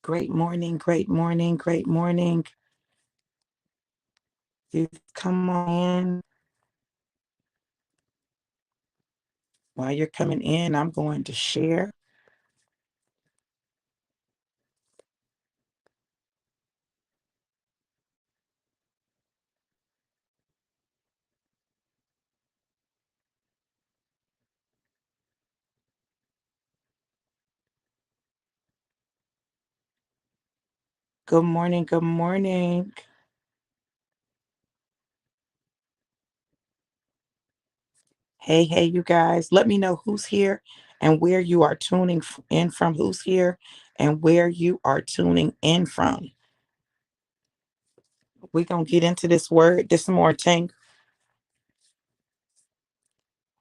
Great morning, great morning, great morning. You come on in. While you're coming in, I'm going to share. Good morning, good morning. Hey, hey, you guys. Let me know who's here and where you are tuning in from. Who's here and where you are tuning in from. We're going to get into this word this morning.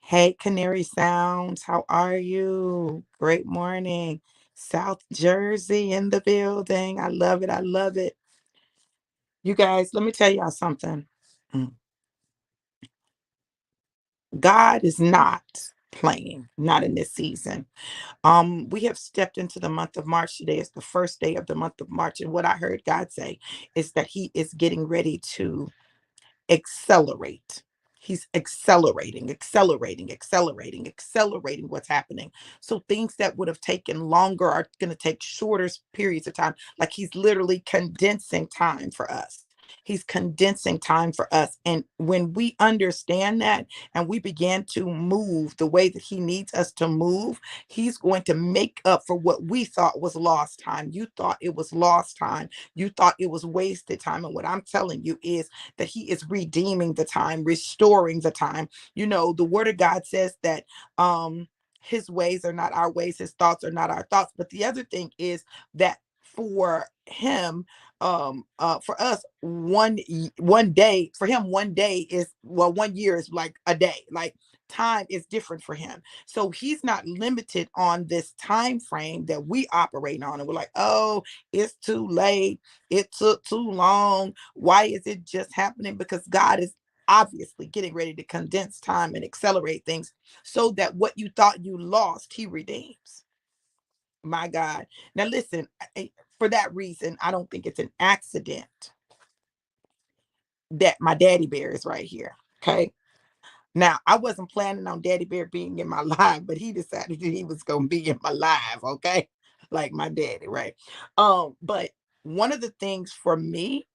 Hey, Canary Sounds, how are you? Great morning. South Jersey in the building. I love it. I love it. You guys, let me tell y'all something. Mm. God is not playing, not in this season. We have stepped into the month of March. Today is the first day of the month of March. And what I heard God say is that He is getting ready to accelerate. He's accelerating what's happening. So things that would have taken longer are going to take shorter periods of time. Like he's literally condensing time for us. He's condensing time for us. And when we understand that and we begin to move the way that he needs us to move, he's going to make up for what we thought was lost time. You thought it was lost time. You thought it was wasted time. And what I'm telling you is that he is redeeming the time, restoring the time. You know, the word of God says that his ways are not our ways, his thoughts are not our thoughts. But the other thing is that for him, for us, one day, for him, one day is, well, 1 year is like a day. Like time is different for him. So he's not limited on this time frame that we operate on. And we're like, oh, it's too late, it took too long, why is it just happening? Because God is obviously getting ready to condense time and accelerate things so that what you thought you lost, he redeems. My God. Now listen, for that reason, I don't think it's an accident that my daddy bear is right here. Okay. Now, I wasn't planning on Daddy Bear being in my life, but he decided that he was going to be in my life, okay? Like my daddy, right? But one of the things for me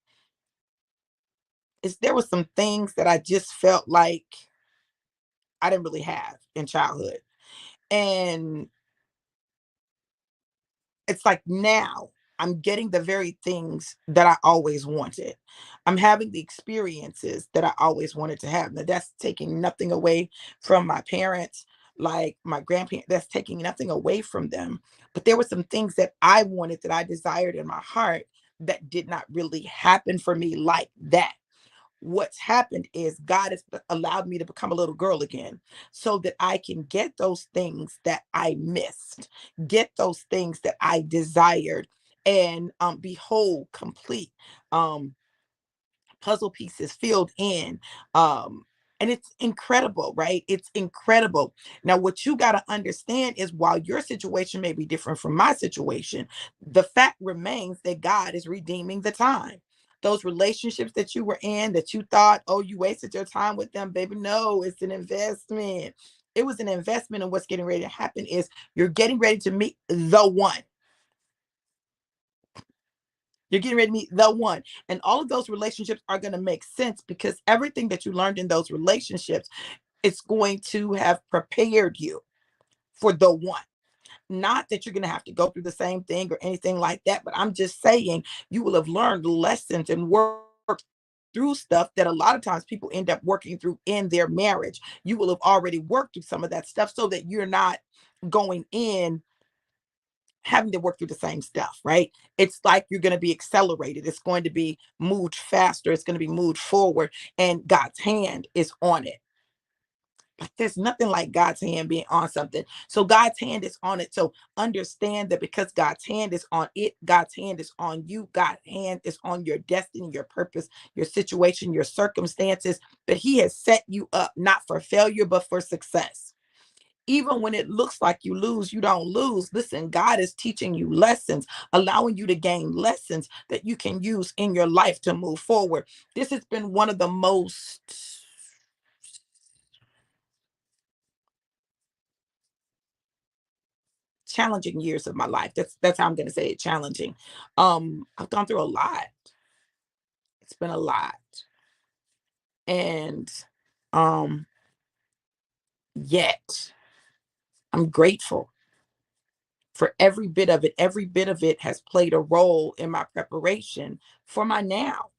is there were some things that I just felt like I didn't really have in childhood. And it's like now I'm getting the very things that I always wanted. I'm having the experiences that I always wanted to have. Now, that's taking nothing away from my parents, like my grandparents, that's taking nothing away from them. But there were some things that I wanted, that I desired in my heart, that did not really happen for me like that. What's happened is God has allowed me to become a little girl again so that I can get those things that I missed, get those things that I desired, and be whole, complete. Um, Puzzle pieces filled in. Um, and it's incredible, right? It's incredible. Now, what you got to understand is while your situation may be different from my situation, the fact remains that God is redeeming the time. Those relationships that you were in that you thought, oh, you wasted your time with them, baby. No, it's an investment. It was an investment. And what's getting ready to happen is you're getting ready to meet the one. You're getting ready to meet the one. And all of those relationships are going to make sense because everything that you learned in those relationships, it's going to have prepared you for the one. Not that you're going to have to go through the same thing or anything like that, but I'm just saying you will have learned lessons and worked through stuff that a lot of times people end up working through in their marriage. You will have already worked through some of that stuff so that you're not going in having to work through the same stuff, right? It's like you're going to be accelerated. It's going to be moved faster. It's going to be moved forward, and God's hand is on it. Like there's nothing like God's hand being on something. So God's hand is on it. So understand that because God's hand is on it, God's hand is on you. God's hand is on your destiny, your purpose, your situation, your circumstances, that he has set you up not for failure, but for success. Even when it looks like you lose, you don't lose. Listen, God is teaching you lessons, allowing you to gain lessons that you can use in your life to move forward. This has been one of the most challenging years of my life. That's how I'm going to say it, challenging. I've gone through a lot. It's been a lot. And um yet I'm grateful for every bit of it. Every bit of it has played a role in my preparation for my now.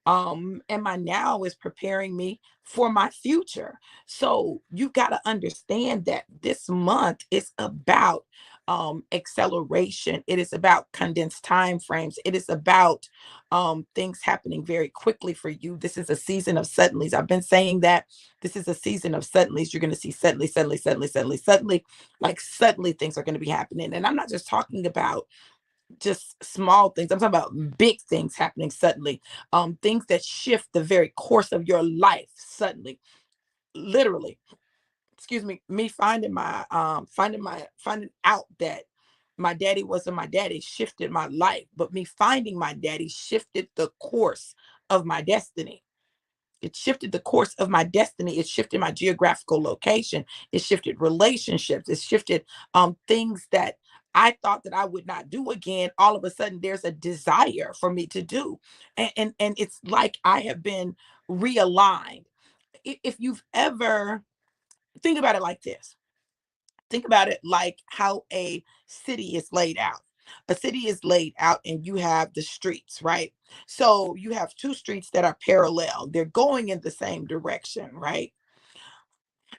And my now is preparing me for my future. So you got to understand that this month is about acceleration. It is about condensed time frames. It is about things happening very quickly for you. This is a season of suddenlies. I've been saying that this is a season of suddenlies. You're going to see suddenly, like suddenly things are going to be happening. And I'm not just talking about just small things. I'm talking about big things happening suddenly. Things that shift the very course of your life suddenly. Literally, excuse me, me finding out that my daddy wasn't my daddy shifted my life, but me finding my daddy shifted the course of my destiny. It shifted the course of my destiny. It shifted my geographical location. It shifted relationships. It shifted things that I thought that I would not do again. All of a sudden, there's a desire for me to do, and it's like I have been realigned. If you've ever think about it like this, think about it like how a city is laid out. A city is laid out and you have the streets, right? So you have two streets that are parallel. They're going in the same direction, right?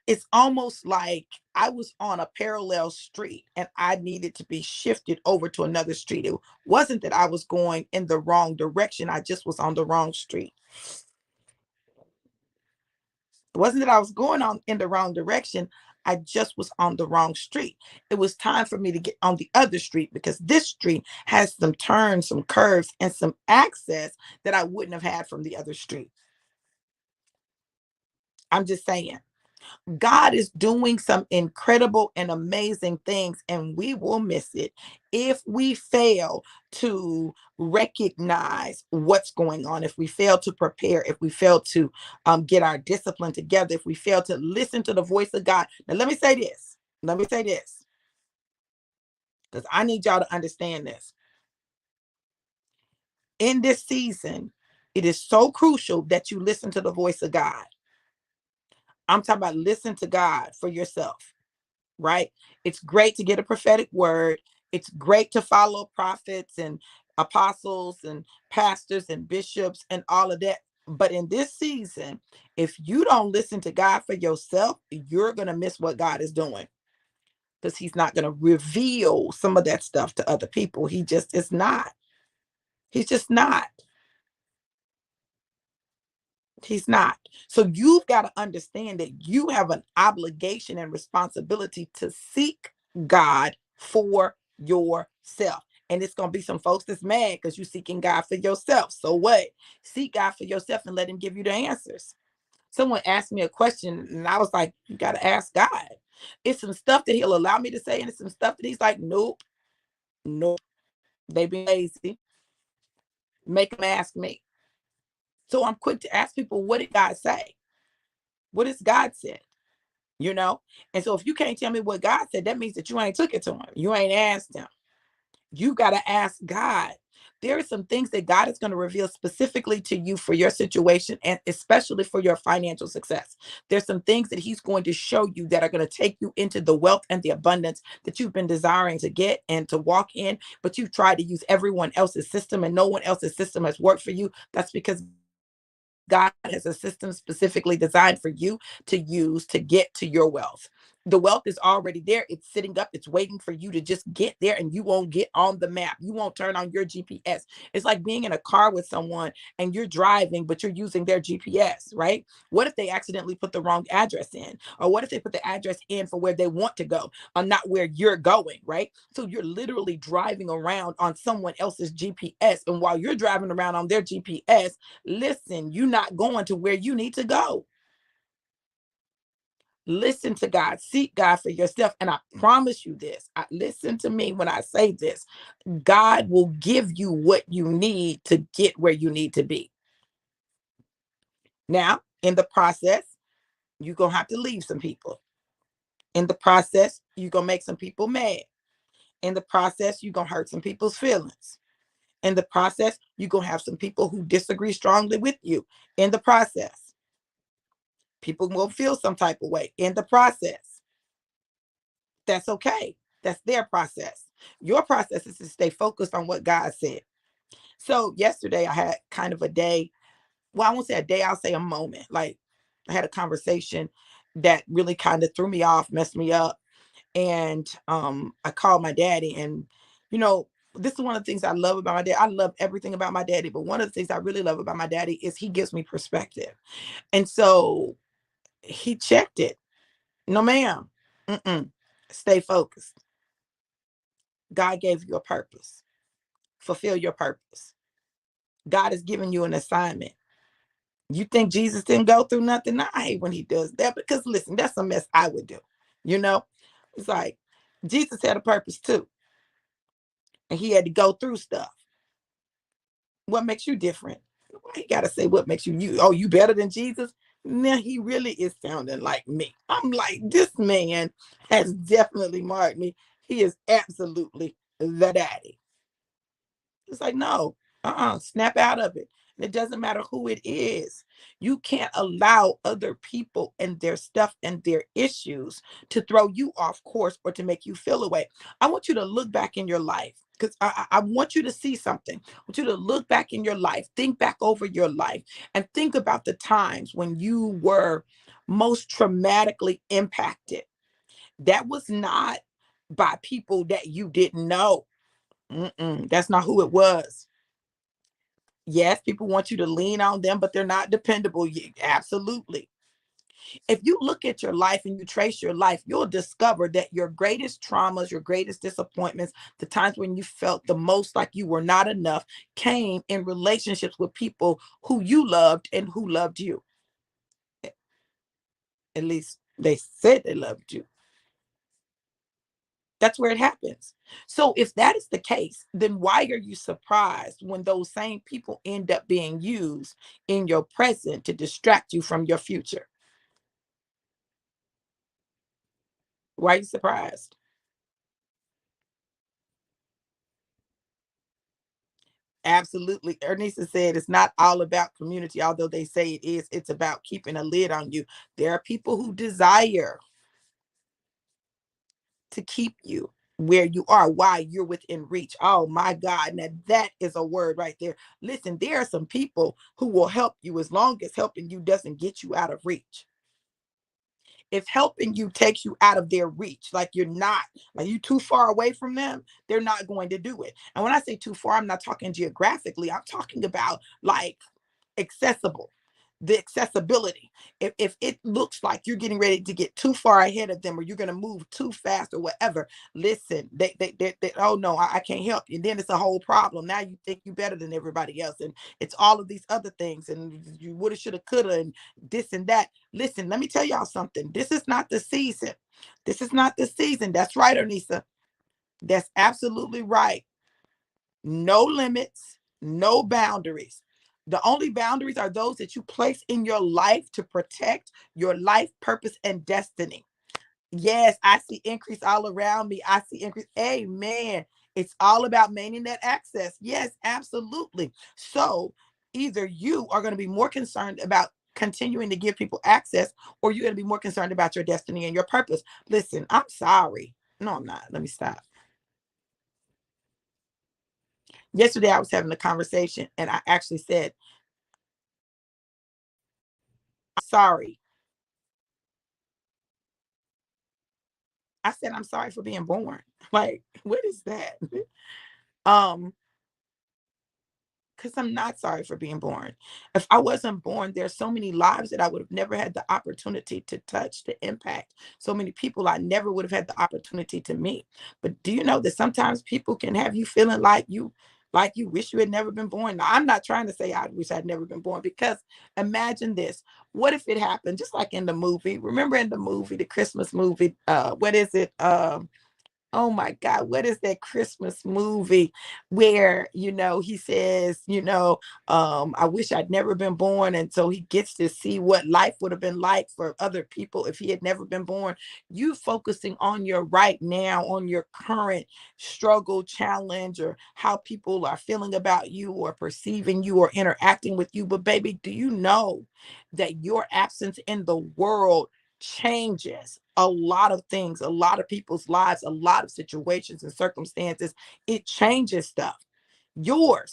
It's almost like I was on a parallel street and I needed to be shifted over to another street. It wasn't that I was going in the wrong direction, I just was on the wrong street. It wasn't that I was going on in the wrong direction. I just was on the wrong street. It was time for me to get on the other street because this street has some turns, some curves, and some access that I wouldn't have had from the other street. I'm just saying. God is doing some incredible and amazing things, and we will miss it if we fail to recognize what's going on, if we fail to prepare, if we fail to get our discipline together, if we fail to listen to the voice of God. Now, let me say this. Let me say this because I need y'all to understand this. In this season, it is so crucial that you listen to the voice of God. I'm talking about listen to God for yourself. Right? It's great to get a prophetic word. It's great to follow prophets and apostles and pastors and bishops and all of that. But in this season, if you don't listen to God for yourself, you're going to miss what God is doing because he's not going to reveal some of that stuff to other people. He just is not. He's just not. He's not. So you've got to understand that you have an obligation and responsibility to seek God for yourself. And it's going to be some folks that's mad because you're seeking God for yourself. So what? Seek God for yourself and let him give you the answers. Someone asked me a question and I was like, you got to ask God. It's some stuff that he'll allow me to say, and it's some stuff that he's like, nope, nope. They be lazy. Make them ask me. So I'm quick to ask people, what did God say? What has God said? You know? And so if you can't tell me what God said, that means that you ain't took it to him. You ain't asked him. You got to ask God. There are some things that God is going to reveal specifically to you for your situation and especially for your financial success. There's some things that he's going to show you that are going to take you into the wealth and the abundance that you've been desiring to get and to walk in, but you've tried to use everyone else's system and no one else's system has worked for you. That's because God has a system specifically designed for you to use to get to your wealth. The wealth is already there. It's sitting up. It's waiting for you to just get there and you won't get on the map. You won't turn on your GPS. It's like being in a car with someone and you're driving, but you're using their GPS, right? What if they accidentally put the wrong address in? Or what if they put the address in for where they want to go or not where you're going, right? So you're literally driving around on someone else's GPS. And while you're driving around on their GPS, listen, you're not going to where you need to go. Listen to God, seek God for yourself. And I promise you this, listen to me when I say this, God will give you what you need to get where you need to be. Now, in the process, you're going to have to leave some people. In the process, you're going to make some people mad. In the process, you're going to hurt some people's feelings. In the process, you're going to have some people who disagree strongly with you. In the process, people will feel some type of way. In the process, that's okay. That's their process. Your process is to stay focused on what God said. So yesterday I had kind of a day. Well, I won't say a day, I'll say a moment. Like I had a conversation that really kind of threw me off, messed me up. And I called my daddy, and you know, this is one of the things I love about my dad. I love everything about my daddy, but one of the things I really love about my daddy is he gives me perspective. And so he checked it. No, ma'am. Mm-mm. Stay focused. God gave you a purpose. Fulfill your purpose. God has given you an assignment. You think Jesus didn't go through nothing? I hate when he does that, because listen, that's a mess I would do. You know, it's like Jesus had a purpose too, and he had to go through stuff. What makes you different? Why you gotta say what makes you? Oh, you better than Jesus? Now he really is sounding like me. I'm like, this man has definitely marked me. He is absolutely the daddy. It's like, no, snap out of it. And it doesn't matter who it is. You can't allow other people and their stuff and their issues to throw you off course or to make you feel away. I want you to look back in your life, because I want you to see something. I want you to look back in your life, think back over your life, and think about the times when you were most traumatically impacted. That was not by people that you didn't know. That's not who it was. Yes, people want you to lean on them, but they're not dependable. Absolutely. If you look at your life and you trace your life, you'll discover that your greatest traumas, your greatest disappointments, the times when you felt the most like you were not enough, came in relationships with people who you loved and who loved you. At least they said they loved you. That's where it happens. So if that is the case, then why are you surprised when those same people end up being used in your present to distract you from your future? Why are you surprised? Absolutely. Ernesta said it's not all about community, although they say it is. It's about keeping a lid on you. There are people who desire to keep you where you are while you're within reach. Oh my God. Now that is a word right there. Listen, there are some people who will help you as long as helping you doesn't get you out of reach. If helping you takes you out of their reach, like you're not, like you too far away from them, they're not going to do it. And when I say too far, I'm not talking geographically. I'm talking about like accessible, the accessibility. If it looks like you're getting ready to get too far ahead of them, or you're going to move too fast or whatever, listen, they oh no, I can't help you. And then it's a whole problem. Now you think you're better than everybody else. And it's all of these other things. And you woulda, shoulda, coulda, and this and that. Listen, let me tell y'all something. This is not the season. This is not the season. That's right, Anissa. That's absolutely right. No limits, no boundaries. The only boundaries are those that you place in your life to protect your life, purpose, and destiny. Yes, I see increase all around me. I see increase. Amen. It's all about maintaining that access. Yes, absolutely. So either you are going to be more concerned about continuing to give people access, or you're going to be more concerned about your destiny and your purpose. Listen, I'm sorry. No, I'm not. Let me stop. Yesterday, I was having a conversation, and I actually said, sorry. I said, I'm sorry for being born. Like, what is that? Um, because I'm not sorry for being born. If I wasn't born, there's so many lives that I would have never had the opportunity to touch, to impact. So many people I never would have had the opportunity to meet. But do you know that sometimes people can have you feeling like Like you wish you had never been born. Now, I'm not trying to say I wish I'd never been born, because imagine this. What if it happened just like in the movie? Remember in the movie, the Christmas movie, what is it? Oh my God, what is that Christmas movie where, he says, I wish I'd never been born. And so he gets to see what life would have been like for other people if he had never been born. You focusing on your right now, on your current struggle, challenge, or how people are feeling about you or perceiving you or interacting with you. But baby, do you know that your absence in the world changes a lot of things, a lot of people's lives, a lot of situations and circumstances? It changes stuff. Your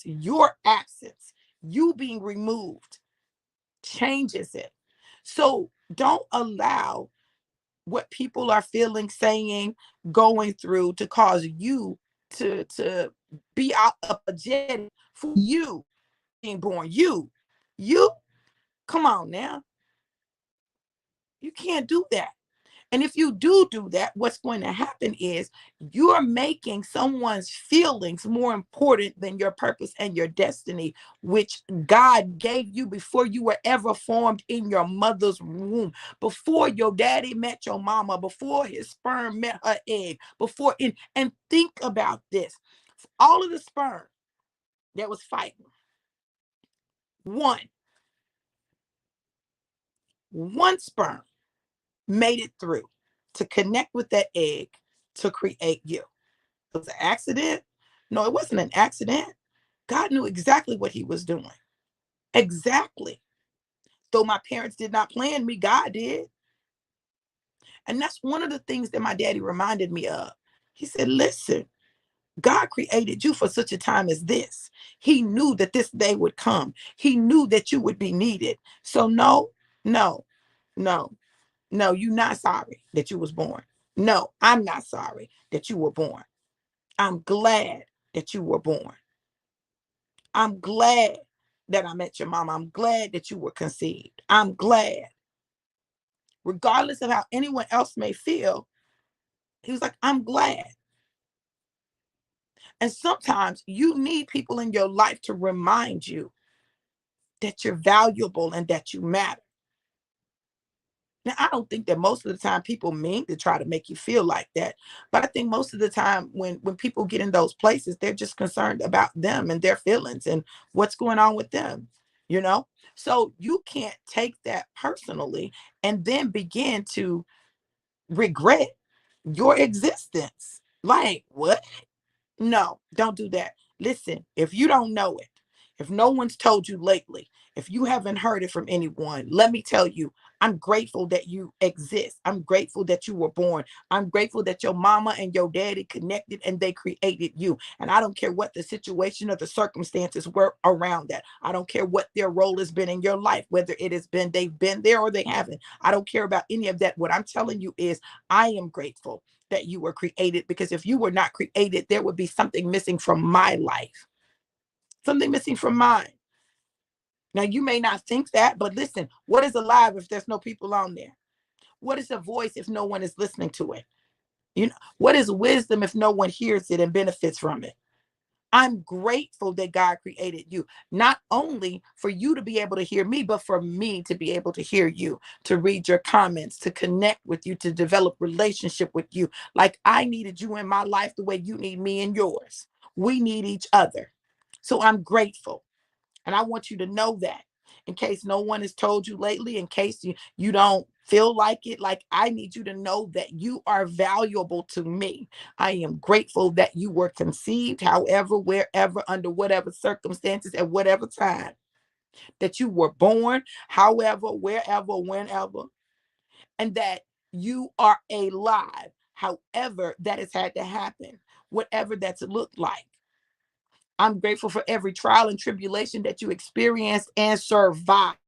absence, you being removed, changes it. So don't allow what people are feeling, saying, going through to cause you to be out apologetic for you being born. You, come on now. You can't do that. And if you do that, what's going to happen is you're making someone's feelings more important than your purpose and your destiny, which God gave you before you were ever formed in your mother's womb, before your daddy met your mama, before his sperm met her egg, and think about this. All of the sperm that was fighting, one, one sperm made it through to connect with that egg to create you. It was an accident? No, it wasn't an accident. God knew exactly what he was doing. Exactly. Though my parents did not plan me, God did. And that's one of the things that my daddy reminded me of. He said, listen, God created you for such a time as this. He knew that this day would come. He knew that you would be needed. So no, no, no, no, you're not sorry that you was born. No, I'm not sorry that you were born. I'm glad that you were born. I'm glad that I met your mama. I'm glad that you were conceived. I'm glad. Regardless of how anyone else may feel, he was like, I'm glad. And sometimes you need people in your life to remind you that you're valuable and that you matter. Now, I don't think that most of the time people mean to try to make you feel like that. But I think most of the time when people get in those places, they're just concerned about them and their feelings and what's going on with them, you know? So you can't take that personally and then begin to regret your existence. Like, what? No, don't do that. Listen, if you don't know it, if no one's told you lately, if you haven't heard it from anyone, let me tell you, I'm grateful that you exist. I'm grateful that you were born. I'm grateful that your mama and your daddy connected and they created you. And I don't care what the situation or the circumstances were around that. I don't care what their role has been in your life, whether it has been they've been there or they haven't. I don't care about any of that. What I'm telling you is I am grateful that you were created, because if you were not created, there would be something missing from my life, something missing from mine. Now, you may not think that, but listen, what is alive if there's no people on there? What is a voice if no one is listening to it? What is wisdom if no one hears it and benefits from it? I'm grateful that God created you, not only for you to be able to hear me, but for me to be able to hear you, to read your comments, to connect with you, to develop relationship with you. Like I needed you in my life the way you need me in yours. We need each other. So I'm grateful. And I want you to know that, in case no one has told you lately, in case you don't feel like it, like I need you to know that you are valuable to me. I am grateful that you were conceived, however, wherever, under whatever circumstances, at whatever time, that you were born, however, wherever, whenever, and that you are alive, however that has had to happen, whatever that's looked like. I'm grateful for every trial and tribulation that you experienced and survived.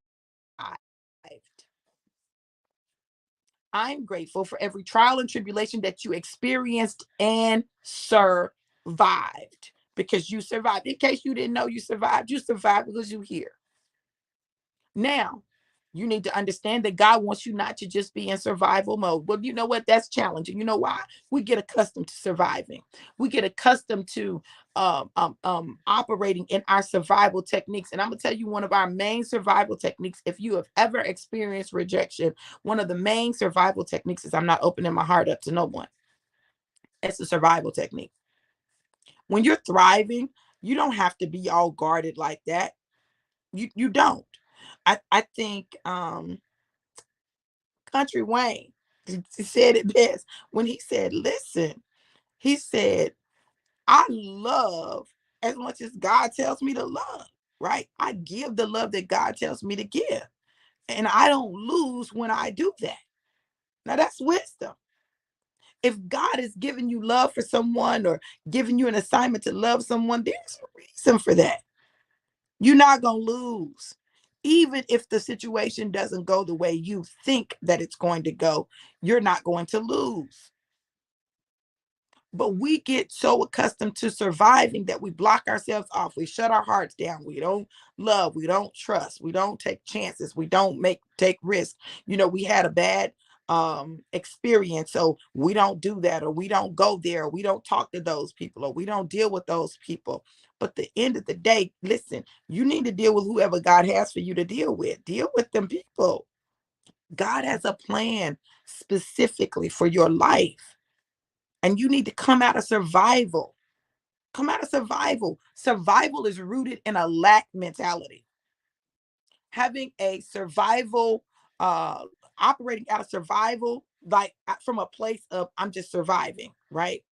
I'm grateful for every trial and tribulation that you experienced and survived, because you survived. In case you didn't know you survived because you're here. Now, You need to understand that God wants you not to just be in survival mode. Well, you know what? That's challenging. You know why? We get accustomed to surviving. We get accustomed to operating in our survival techniques. And I'm gonna tell you one of our main survival techniques. If you have ever experienced rejection, one of the main survival techniques is I'm not opening my heart up to no one. It's a survival technique. When you're thriving, you don't have to be all guarded like that. You don't. I think Country Wayne he said it best when he said, listen, he said, I love as much as God tells me to love, right? I give the love that God tells me to give. And I don't lose when I do that. Now that's wisdom. If God is giving you love for someone or giving you an assignment to love someone, there's a reason for that. You're not going to lose. Even if the situation doesn't go the way you think that it's going to go, you're not going to lose. But we get so accustomed to surviving that we block ourselves off. We shut our hearts down. We don't love. We don't trust. We don't take chances. We don't take risks. We had a bad experience, so we don't do that, or we don't go there, or we don't talk to those people, or we don't deal with those people. But the end of the day, listen, you need to deal with whoever God has for you to deal with. Deal with them people. God has a plan specifically for your life. And you need to come out of survival. Come out of survival. Survival is rooted in a lack mentality. Having a survival, uh, operating out of survival, like from a place of I'm just surviving, right?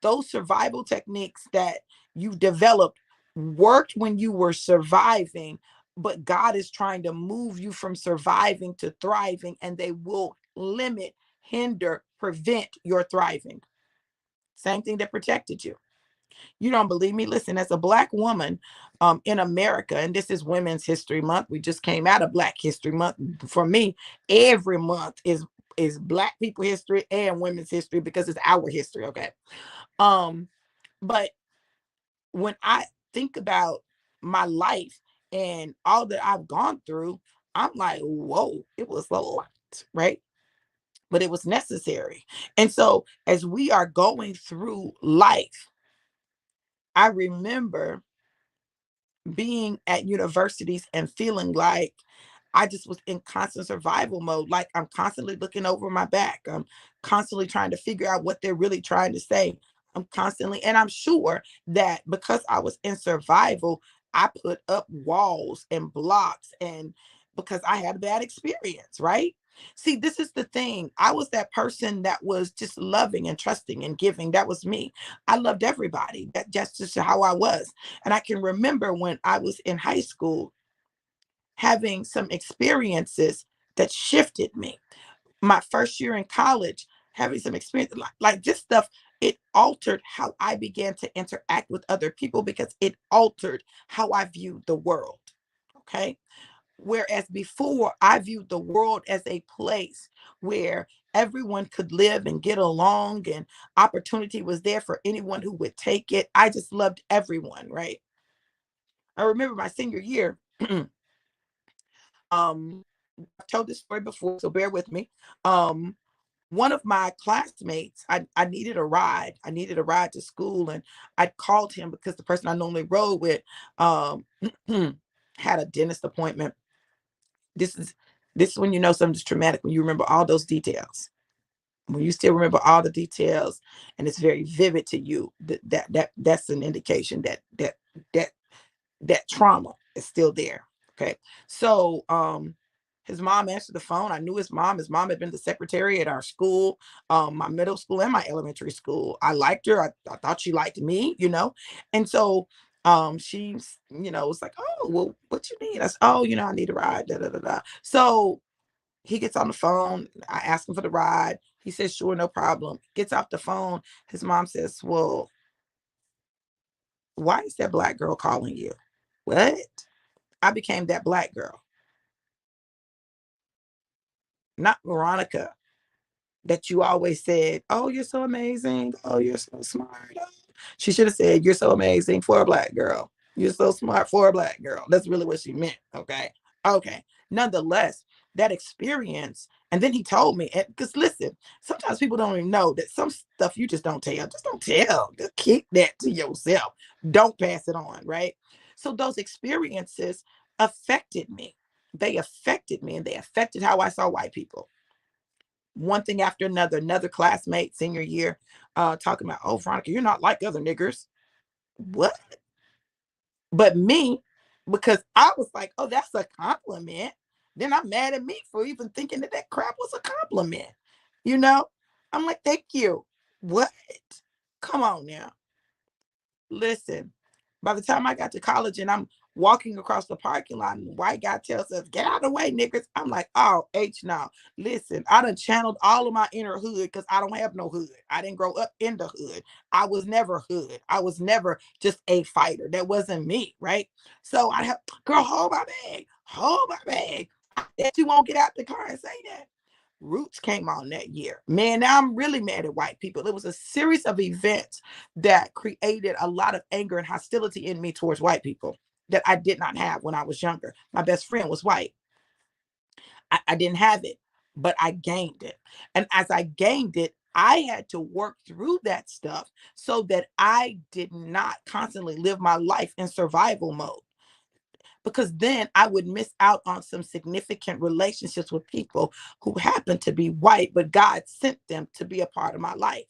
Those survival techniques that you developed worked when you were surviving, but God is trying to move you from surviving to thriving, and they will limit, hinder, prevent your thriving. Same thing that protected you. You don't believe me? Listen, as a Black woman in America, and this is Women's History Month. We just came out of Black History Month. For me, every month is Black people history and women's history because it's our history. Okay. Um, but when I think about my life and all that I've gone through, I'm like, whoa, it was a lot, right? But it was necessary. And so as we are going through life, I remember being at universities and feeling like I just was in constant survival mode. Like I'm constantly looking over my back. I'm constantly trying to figure out what they're really trying to say. And I'm sure that because I was in survival, I put up walls and blocks and because I had a bad experience, right? See, this is the thing. I was that person that was just loving and trusting and giving. That was me. I loved everybody. That's just how I was. And I can remember when I was in high school having some experiences that shifted me. My first year in college, having some experience like this stuff, it altered how I began to interact with other people because it altered how I viewed the world. Okay. Whereas before, I viewed the world as a place where everyone could live and get along, and opportunity was there for anyone who would take it. I just loved everyone, right? I remember my senior year. I've told this story before, so bear with me. Um, one of my classmates, I needed a ride. I needed a ride to school, and I called him because the person I normally rode with um, had a dentist appointment. This is this is when you know something's traumatic, when you remember all those details. When you still remember all the details and it's very vivid to you, that's an indication that that trauma is still there. Okay. So his mom answered the phone. I knew his mom. His mom had been the secretary at our school, my middle school and my elementary school. I liked her. I thought she liked me. And so she's, was like, oh, well, what you need? I said, oh, I need a ride. Da, da, da, da. So he gets on the phone. I ask him for the ride. He says, sure, no problem. Gets off the phone. His mom says, well, why is that Black girl calling you? What? I became that Black girl, not Veronica, that you always said, oh, you're so amazing. Oh, you're so smart. Oh. She should have said, you're so amazing for a Black girl. You're so smart for a Black girl. That's really what she meant. Okay. Okay. Nonetheless, that experience. And then he told me, because listen, sometimes people don't even know that some stuff you just don't tell. Just don't tell. Just keep that to yourself. Don't pass it on, right? So those experiences affected me. They affected me, and they affected how I saw white people. One thing after another classmate, senior year, talking about, oh, Veronica, you're not like other niggers. What? But me, because I was like, oh, that's a compliment. Then I'm mad at me for even thinking that that crap was a compliment. You know, I'm like, thank you. What? Come on now. Listen, by the time I got to college and I'm walking across the parking lot and the white guy tells us, get out of the way, niggas. I'm like, oh, H now. Listen, I done channeled all of my inner hood because I don't have no hood. I didn't grow up in the hood. I was never hood. I was never just a fighter. That wasn't me, right? So I have, girl, hold my bag. Hold my bag. That you won't get out the car and say that. Roots came on that year. Man, now I'm really mad at white people. It was a series of events that created a lot of anger and hostility in me towards white people that I did not have when I was younger. My best friend was white. I didn't have it, but I gained it. And as I gained it, I had to work through that stuff so that I did not constantly live my life in survival mode, because then I would miss out on some significant relationships with people who happen to be white, but God sent them to be a part of my life.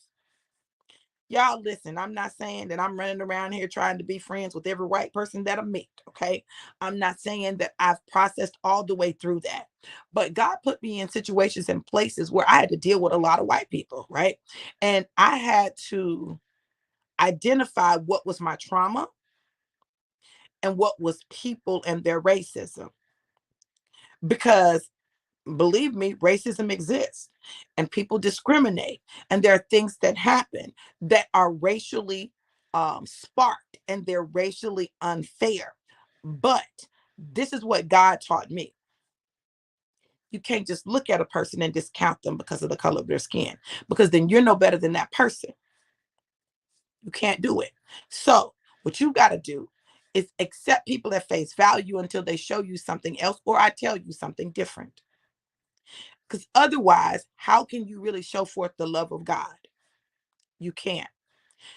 Y'all listen, I'm not saying that I'm running around here trying to be friends with every white person that I meet, okay? I'm not saying that I've processed all the way through that. But God put me in situations and places where I had to deal with a lot of white people, right? And I had to identify what was my trauma and what was people and their racism. Because believe me, racism exists and people discriminate. And there are things that happen that are racially sparked and they're racially unfair. But this is what God taught me. You can't just look at a person and discount them because of the color of their skin, because then you're no better than that person. You can't do it. So, what you got to do is accept people at face value until they show you something else or I tell you something different. Because otherwise, how can you really show forth the love of God? You can't.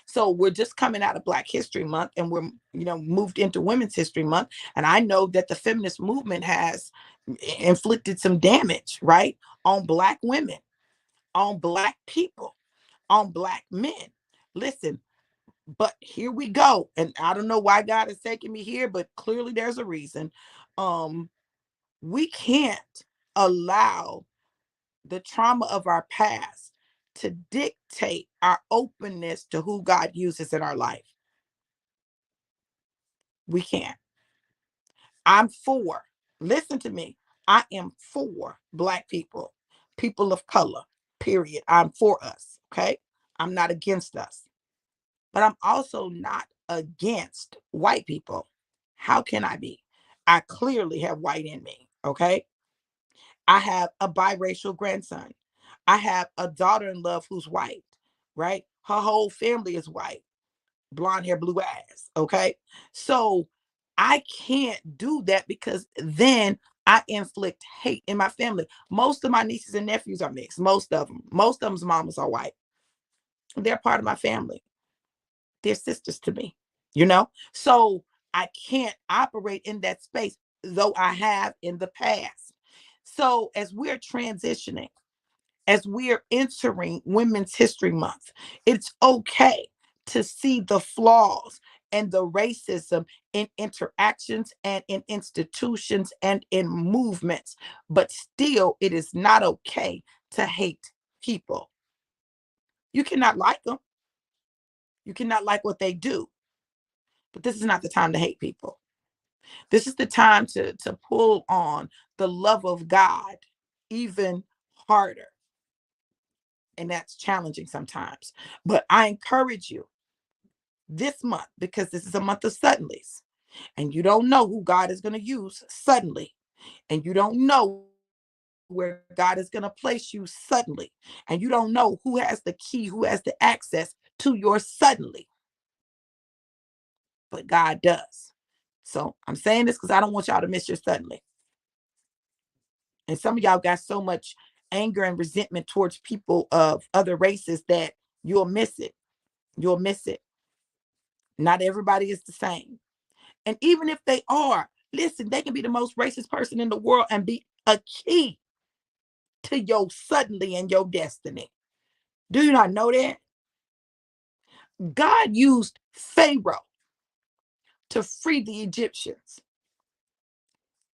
So we're just coming out of Black History Month and we're, moved into Women's History Month. And I know that the feminist movement has inflicted some damage, right? On Black women, on Black people, on Black men. Listen, but here we go. And I don't know why God is taking me here, but clearly there's a reason. We can't allow the trauma of our past to dictate our openness to who God uses in our life. We can't. I'm for, listen to me, I am for Black people, people of color, period. I'm for us, okay? I'm not against us, but I'm also not against white people. How can I be? I clearly have white in me, okay? I have a biracial grandson. I have a daughter in love who's white, right? Her whole family is white, blonde hair, blue eyes. Okay. So I can't do that because then I inflict hate in my family. Most of my nieces and nephews are mixed. Most of them. Most of them's mamas are white. They're part of my family. They're sisters to me, you know? So I can't operate in that space, though I have in the past. So as we're transitioning, as we are entering Women's History Month, it's okay to see the flaws and the racism in interactions and in institutions and in movements. But still, it is not okay to hate people. You cannot like them, you cannot like what they do, but this is not the time to hate people. This is the time to pull on the love of God even harder. And that's challenging sometimes. But I encourage you this month, because this is a month of suddenlies, and you don't know who God is going to use suddenly, and you don't know where God is going to place you suddenly, and you don't know who has the key, who has the access to your suddenly, but God does. So I'm saying this because I don't want y'all to miss your suddenly. And some of y'all got so much anger and resentment towards people of other races that you'll miss it. You'll miss it. Not everybody is the same. And even if they are, listen, they can be the most racist person in the world and be a key to your suddenly and your destiny. Do you not know that? God used Pharaoh to free the Egyptians.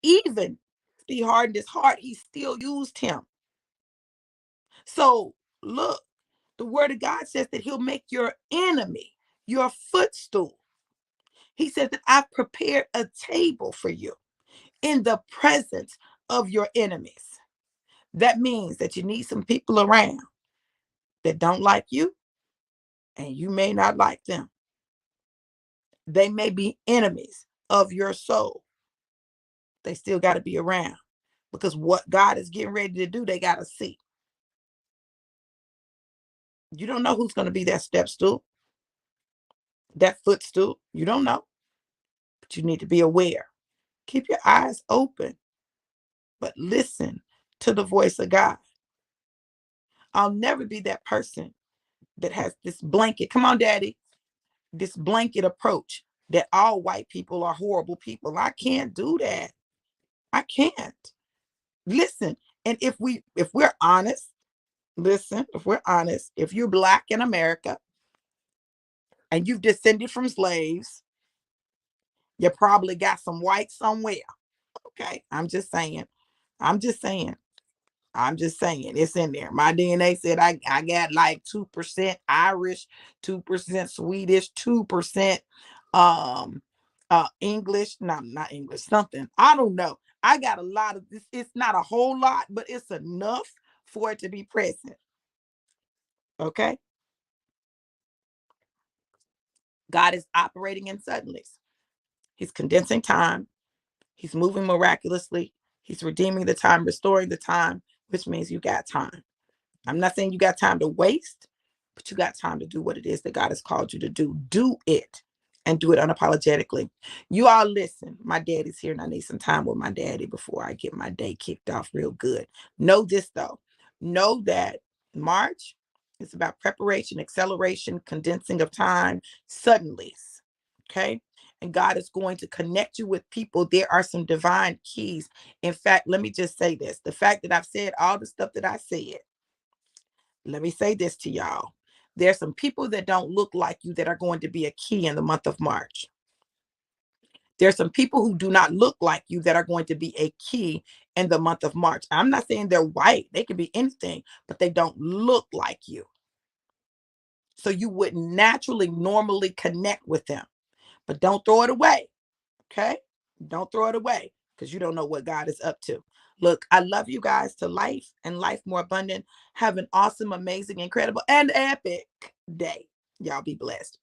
Even if he hardened his heart, he still used him. So look, the word of God says that he'll make your enemy your footstool. He says that I've prepared a table for you in the presence of your enemies. That means that you need some people around that don't like you, and you may not like them. They may be enemies of your soul. They still got to be around, because what God is getting ready to do, they got to see. You don't know who's going to be that step stool, that footstool. You don't know, but you need to be aware. Keep your eyes open, but listen to the voice of God. I'll never be that person that has this blanket. Come on, daddy. This blanket approach that all white people are horrible people. I can't do that. I can't. Listen, and if we're honest, listen, if we're honest, if you're black in America and you've descended from slaves, you probably got some white somewhere. Okay. I'm just saying. I'm just saying it's in there. My DNA said I got like 2% Irish, 2% Swedish, 2% um English. No, not English, something. I don't know. I got a lot of this. It's not a whole lot, but it's enough for it to be present. Okay. God is operating in suddenlies. He's condensing time. He's moving miraculously. He's redeeming the time, restoring the time, which means you got time. I'm not saying you got time to waste, but you got time to do what it is that God has called you to do. Do it, and do it unapologetically. You all listen. My daddy's here and I need some time with my daddy before I get my day kicked off real good. Know this though. Know that March is about preparation, acceleration, condensing of time, suddenlies. Okay. And God is going to connect you with people. There are some divine keys. In fact, let me just say this. The fact that I've said all the stuff that I said, let me say this to y'all. There's some people that don't look like you that are going to be a key in the month of March. There's some people who do not look like you that are going to be a key in the month of March. I'm not saying they're white. They can be anything, but they don't look like you. So you would naturally, normally connect with them. But don't throw it away. Okay? Don't throw it away, because you don't know what God is up to. Look, I love you guys to life and life more abundant. Have an awesome, amazing, incredible, and epic day. Y'all be blessed.